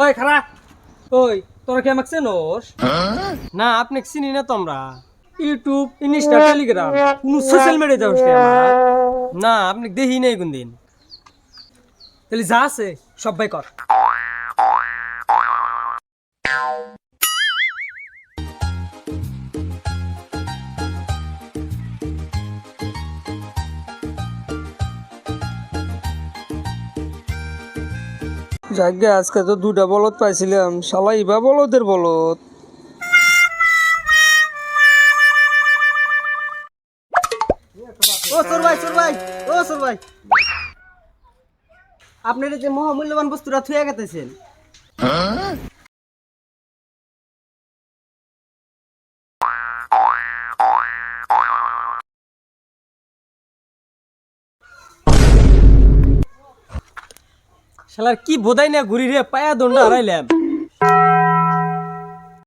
ওই খারা ওই তোরা কি আমাকে চেনোস? না আপনি চিনি না তো আমরা। ইউটিউব ইনস্টা টেলিগ্রাম কোন সোশ্যাল মিডিয়া যাওস নি আমার? না আপনি দেখি নাই কোনদিন। তাহলে যা আছে সবাই কর। যাকে আজকে তো দুটা বলদ পাইছিলাম, শালা ইবা বলদের বলদ। ও সর ভাই সর ভাই, ও সর ভাই, আপনার যে মহামূল্যবান বস্তুটা থুয়ে গেতেছেন। শালার কি বোধাই না ঘুরি রে পায়া দন্ডা হারাইলাম।